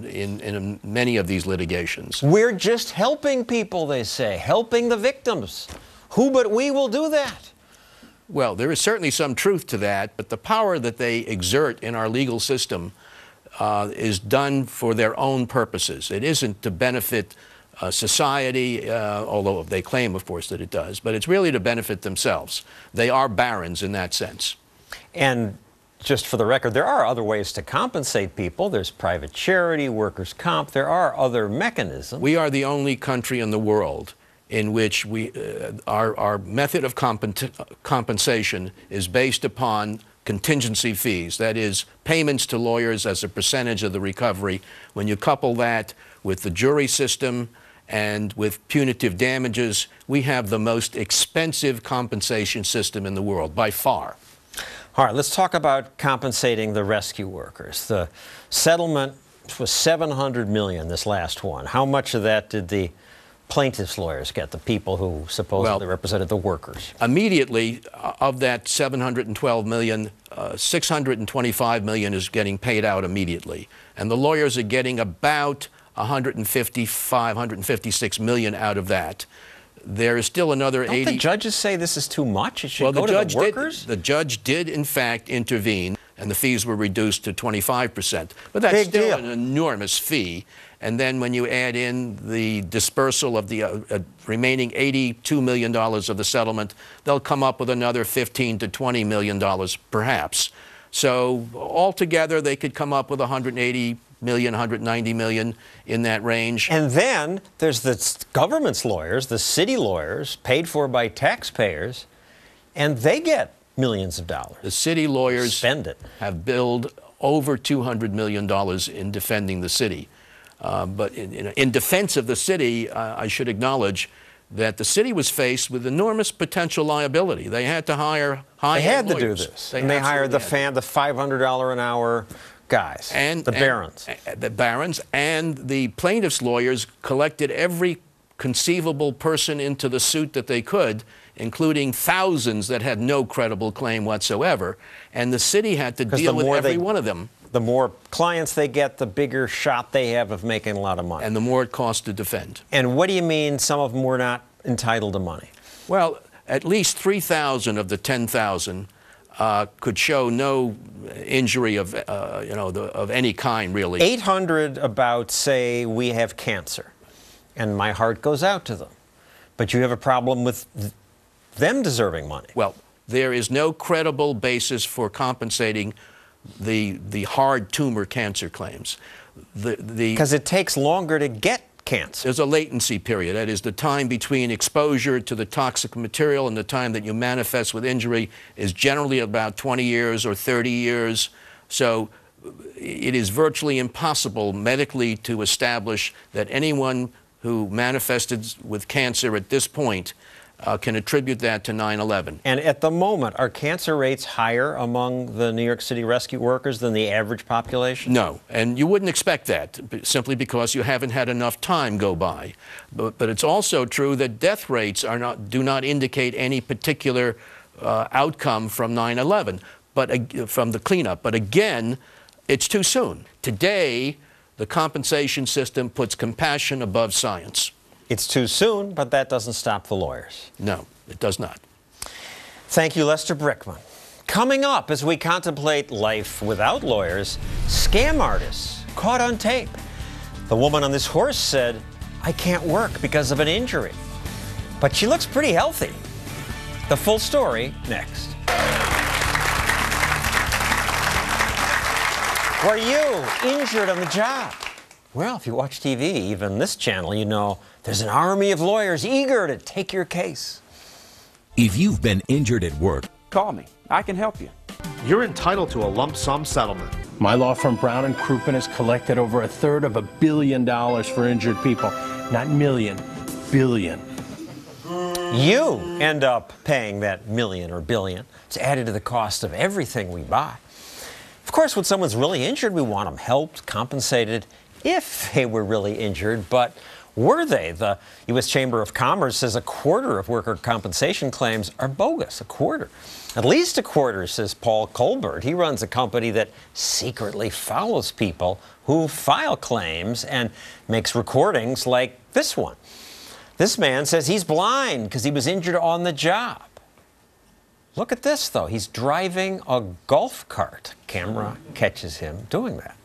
in many of these litigations. We're just helping people, they say, helping the victims. Who but we will do that? Well, there is certainly some truth to that, but the power that they exert in our legal system is done for their own purposes. It isn't to benefit society, although they claim, of course, that it does, but it's really to benefit themselves. They are barons in that sense. And just for the record, there are other ways to compensate people. There's private charity, workers' comp. There are other mechanisms. We are the only country in the world in which our method of compensation is based upon contingency fees, that is, payments to lawyers as a percentage of the recovery. When you couple that with the jury system and with punitive damages, we have the most expensive compensation system in the world, by far. All right, let's talk about compensating the rescue workers. The settlement was $700 million, this last one. How much of that did the plaintiffs' lawyers get, the people who supposedly represented the workers? Immediately, of that $712 million, $625 million is getting paid out immediately. And the lawyers are getting about $156 million out of that. There is still another Don't the judges say this is too much? It should go to the workers? The judge did, in fact, intervene, and the fees were reduced to 25%. But that's still an enormous fee. And then when you add in the dispersal of the remaining $82 million of the settlement, they'll come up with another $15 to $20 million, perhaps. So altogether, they could come up with $180 million, $190 million in that range. And then there's the government's lawyers, the city lawyers, paid for by taxpayers, and they get millions of dollars. The city lawyers spend it. Have billed over $200 million in defending the city. But in defense of the city, I should acknowledge that the city was faced with enormous potential liability. They had to hire high-end lawyers. They had to do this. And they hired the $500 an hour guys, the barons. The barons and the plaintiffs' lawyers collected every conceivable person into the suit that they could, including thousands that had no credible claim whatsoever. And the city had to deal with every one of them. The more clients they get, the bigger shot they have of making a lot of money. And the more it costs to defend. And what do you mean some of them were not entitled to money? Well, at least 3,000 of the 10,000 could show no injury of, of any kind, really. 800 about say we have cancer, and my heart goes out to them. But you have a problem with them deserving money. Well, there is no credible basis for compensating the hard tumor cancer claims. Because it takes longer to get cancer. There's a latency period. That is, the time between exposure to the toxic material and the time that you manifest with injury is generally about 20 years or 30 years. So it is virtually impossible medically to establish that anyone who manifested with cancer at this point can attribute that to 9/11. And at the moment, are cancer rates higher among the New York City rescue workers than the average population? No, and you wouldn't expect that, simply because you haven't had enough time go by. But it's also true that death rates do not indicate any particular outcome from 9/11, but from the cleanup. But again, it's too soon. Today, the compensation system puts compassion above science. It's too soon, but that doesn't stop the lawyers. No, it does not. Thank you, Lester Brickman. Coming up, as we contemplate life without lawyers, scam artists caught on tape. The woman on this horse said, "I can't work because of an injury." But she looks pretty healthy. The full story next. Were you injured on the job? Well, if you watch TV, even this channel, you know there's an army of lawyers eager to take your case. If you've been injured at work, call me. I can help you. You're entitled to a lump sum settlement. My law firm Brown and Crouppen has collected over $1/3 billion for injured people. Not million, billion. You end up paying that million or billion. It's added to the cost of everything we buy. Of course, when someone's really injured, we want them helped, compensated, if they were really injured. But were they? The U.S. Chamber of Commerce says a quarter of worker compensation claims are bogus. A quarter. At least a quarter, says Paul Colbert. He runs a company that secretly follows people who file claims and makes recordings like this one. This man says he's blind because he was injured on the job. Look at this, though. He's driving a golf cart. Camera catches him doing that.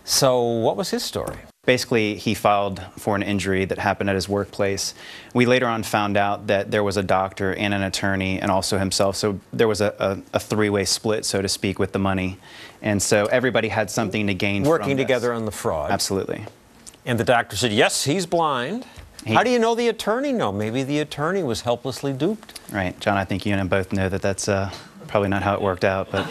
So what was his story? Basically, he filed for an injury that happened at his workplace. We later on found out that there was a doctor and an attorney and also himself. So there was a three-way split, so to speak, with the money. And so everybody had something to gain from Working this. together on the fraud. Absolutely. And the doctor said, yes, he's blind. How do you know the attorney? No, maybe the attorney was helplessly duped. Right. John, I think you and I both know that that's probably not how it worked out. But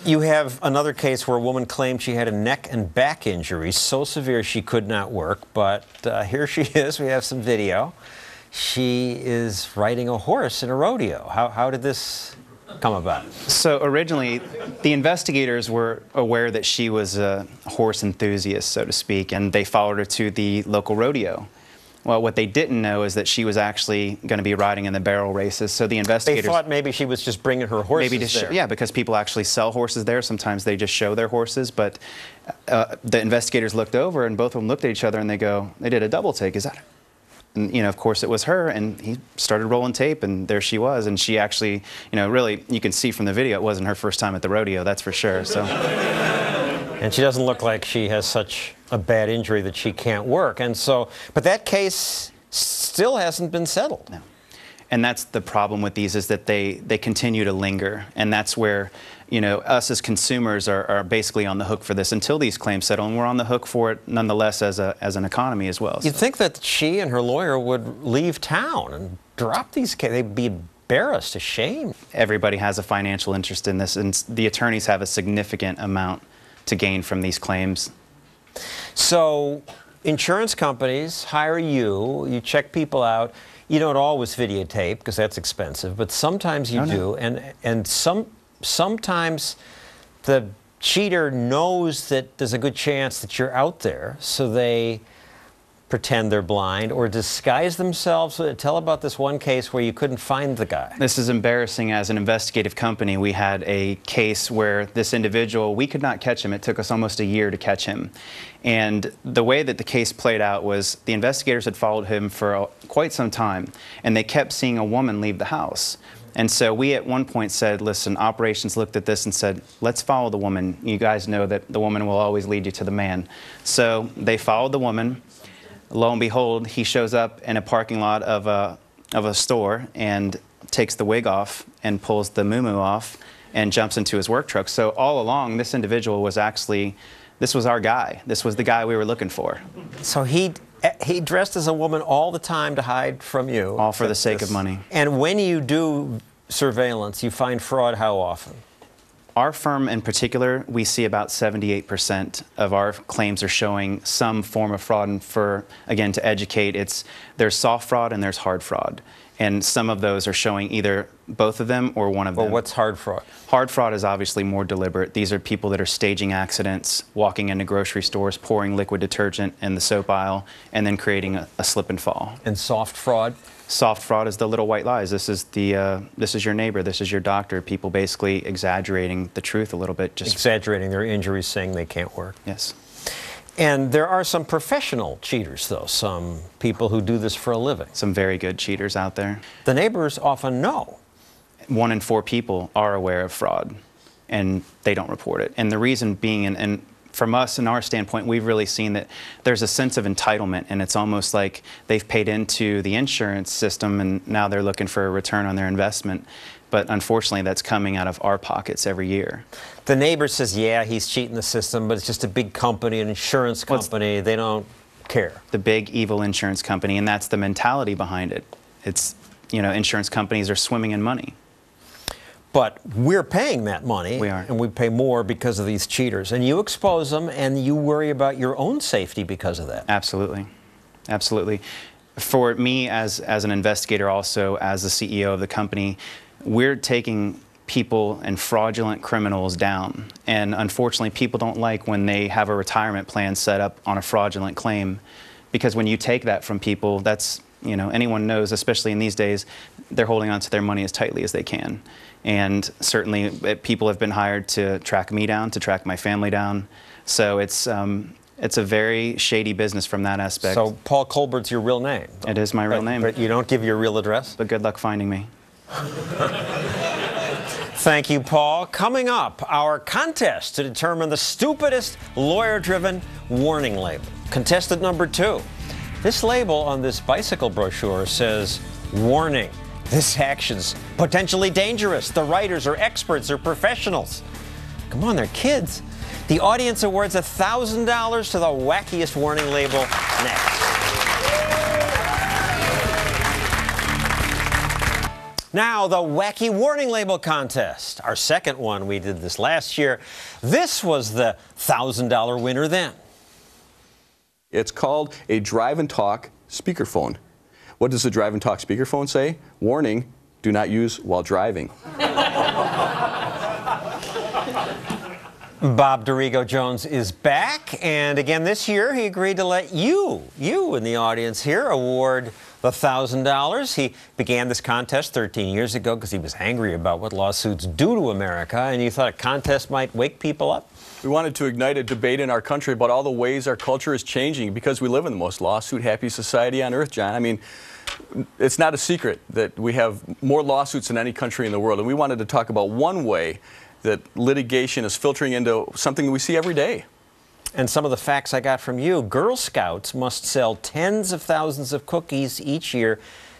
You have another case where a woman claimed she had a neck and back injury so severe she could not work, but here she is. We have some video. She is riding a horse in a rodeo. How did this come about? so originally, the investigators were aware that she was a horse enthusiast, so to speak, and they followed her to the local rodeo. Well, what they didn't know is that she was actually going to be riding in the barrel races. So the They investigators thought maybe she was just bringing her horses maybe there. yeah, because people actually sell horses there. Sometimes they just show their horses. But the investigators looked over, and both of them looked at each other, and they did a double take. Is that her? And, of course, it was her, and he started rolling tape, and there she was. And she actually, really, you can see from the video, it wasn't her first time at the rodeo, that's for sure. So. And she doesn't look like she has such a bad injury that she can't work. And so, but that case still hasn't been settled. No. And that's the problem with these, is that they continue to linger. And that's where, us as consumers are basically on the hook for this until these claims settle. And we're on the hook for it nonetheless as an economy as well. You'd think that she and her lawyer would leave town and drop these cases. They'd be embarrassed, ashamed. Everybody has a financial interest in this, and the attorneys have a significant amount to gain from these claims. So insurance companies hire you, you check people out. You don't always videotape because that's expensive, but sometimes you do. And sometimes the cheater knows that there's a good chance that you're out there, so they pretend they're blind or disguise themselves. Tell about this one case where you couldn't find the guy. This is embarrassing. As an investigative company, we had a case where this individual, we could not catch him. It took us almost a year to catch him. And the way that the case played out was the investigators had followed him for quite some time, and they kept seeing a woman leave the house. And so we at one point said, listen, operations looked at this and said, let's follow the woman. You guys know that the woman will always lead you to the man. So they followed the woman. Lo and behold, he shows up in a parking lot of a store and takes the wig off and pulls the muumuu off and jumps into his work truck. So all along, this individual was actually, this was our guy. This was the guy we were looking for. So he dressed as a woman all the time to hide from you. All for the sake of money. And when you do surveillance, you find fraud how often? Our firm in particular, we see about 78% of our claims are showing some form of fraud. And again, to educate, there's soft fraud and there's hard fraud. And some of those are showing either both of them or one of them. Well, what's hard fraud? Hard fraud is obviously more deliberate. These are people that are staging accidents, walking into grocery stores, pouring liquid detergent in the soap aisle, and then creating a slip and fall. And soft fraud? Soft fraud is the little white lies. This is your neighbor, this is your doctor. People basically exaggerating the truth a little bit. Just exaggerating their injuries, saying they can't work. Yes. And there are some professional cheaters, though, some people who do this for a living. Some very good cheaters out there. The neighbors often know. 1 in 4 people are aware of fraud, and they don't report it. And the reason being, and from us and our standpoint, we've really seen that there's a sense of entitlement, and it's almost like they've paid into the insurance system and now they're looking for a return on their investment. But unfortunately, that's coming out of our pockets every year. The neighbor says, yeah, he's cheating the system, but it's just a big company, an insurance company. They don't care. The big evil insurance company, and that's the mentality behind it. It's, insurance companies are swimming in money. But we're paying that money. We are. And we pay more because of these cheaters. And you expose them, and you worry about your own safety because of that. Absolutely. Absolutely. For me, as an investigator, also as the CEO of the company, we're taking people and fraudulent criminals down. And unfortunately, people don't like when they have a retirement plan set up on a fraudulent claim, because when you take that from people, that's, you know, anyone knows, especially in these days, they're holding on to their money as tightly as they can. And certainly people have been hired to track me down, to track my family down. So it's a very shady business from that aspect. So Paul Colbert's your real name? It is my real name. But you don't give your real address? But good luck finding me. Thank you, Paul. Coming up, our contest to determine the stupidest lawyer-driven warning label. Contestant number 2. This label on this bicycle brochure says, warning, this action's potentially dangerous. The writers are experts or professionals. Come on, they're kids. The audience awards $1,000 to the wackiest warning label next. Now, the Wacky Warning Label Contest. Our second one, we did this last year. This was the $1,000 winner then. It's called a drive and talk speakerphone. What does the drive and talk speakerphone say? Warning, do not use while driving. Bob Dorigo Jones is back, and again this year he agreed to let you in the audience here, award the $1,000. He began this contest 13 years ago because he was angry about what lawsuits do to America, and you thought a contest might wake people up? We wanted to ignite a debate in our country about all the ways our culture is changing, because we live in the most lawsuit-happy society on earth, John. I mean, it's not a secret that we have more lawsuits than any country in the world, and we wanted to talk about one way that litigation is filtering into something we see every day. And some of the facts I got from you: Girl Scouts must sell tens of thousands of cookies each year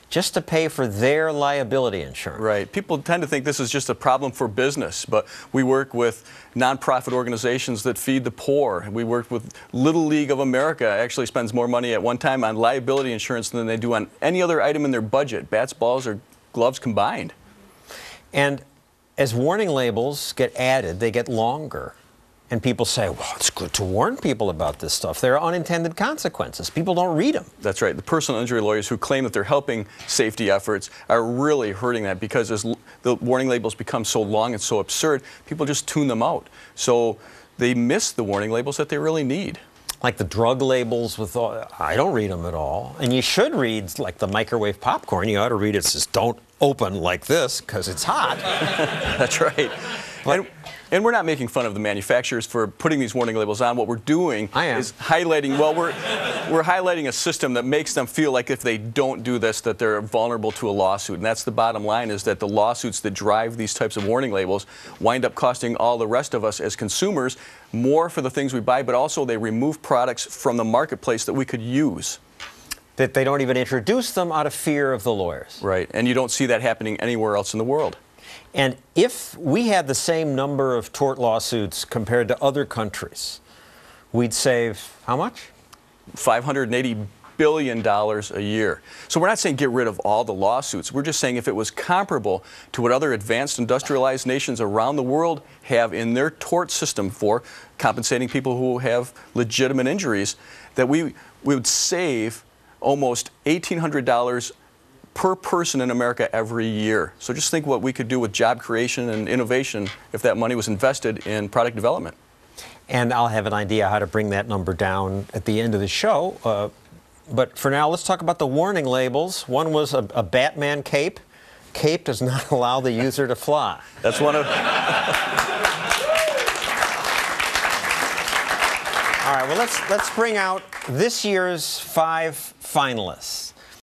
just to pay for their liability insurance. Right. People tend to think this is just a problem for business, but we work with nonprofit organizations that feed the poor. We work with Little League of America, actually spends more money at one time on liability insurance than they do on any other item in their budget, bats, balls, or gloves combined. And as warning labels get added, they get longer. And people say, well, it's good to warn people about this stuff. There are unintended consequences. People don't read them. That's right. The personal injury lawyers who claim that they're helping safety efforts are really hurting that, because as the warning labels become so long and so absurd, people just tune them out. So they miss the warning labels that they really need. Like the drug labels with all, I don't read them at all. And you should read, like the microwave popcorn. You ought to read it says, don't open like this because it's hot. That's right. And we're not making fun of the manufacturers for putting these warning labels on. What we're doing is highlighting, well, we're highlighting a system that makes them feel like if they don't do this, that they're vulnerable to a lawsuit. And that's the bottom line, is that the lawsuits that drive these types of warning labels wind up costing all the rest of us as consumers more for the things we buy, but also they remove products from the marketplace that we could use. That they don't even introduce them out of fear of the lawyers. Right. And you don't see that happening anywhere else in the world. And if we had the same number of tort lawsuits compared to other countries, we'd save how much? $580 billion a year. So we're not saying get rid of all the lawsuits. We're just saying if it was comparable to what other advanced industrialized nations around the world have in their tort system for compensating people who have legitimate injuries, that we would save almost $1,800 per person in America every year. So just think what we could do with job creation and innovation if that money was invested in product development. And I'll have an idea how to bring that number down at the end of the show. But for now, let's talk about the warning labels. One was a Batman cape. Cape does not allow the user to fly. That's one of... All right, well, let's bring out this year's 5 finalists.